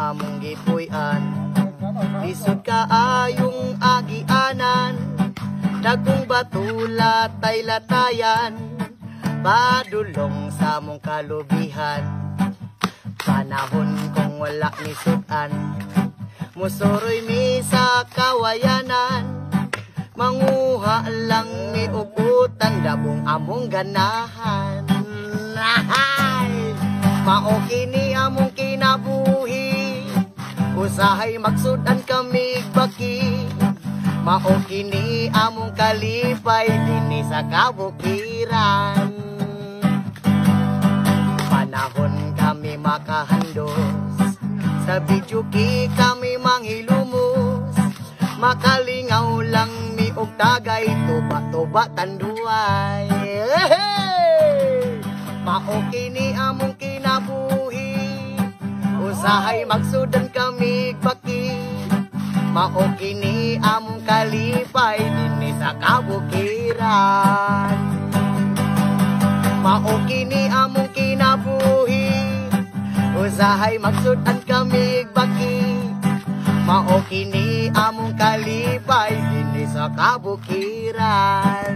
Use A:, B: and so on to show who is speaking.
A: among gipuy-an. Lisod kaayong agianan, dagkong batula tay latayan, padulong sa among kalubihan. Panahon kong wala ni sudan, musuroy mi sa kawayanan, manguha lang mi uputan, dabong among ganahan. Mao kini among kinabuhi, usahay magsudan kami baki. Mao kini among kalipay dinhi sa kabukiran. Panahon kami makahandos, sa bidyuki kami manghilumos, makalingaw lang mi og tagay, tuba-tuba tanduay. Mao kini among kinabuhi, usahay magsudan kami baki. Mao kini among kalipay dinhi sa kabukiran. Mao kini among kinabuhi, usahay magsudan kami baki. Mao kini among kalipay dinhi sa kabukiran.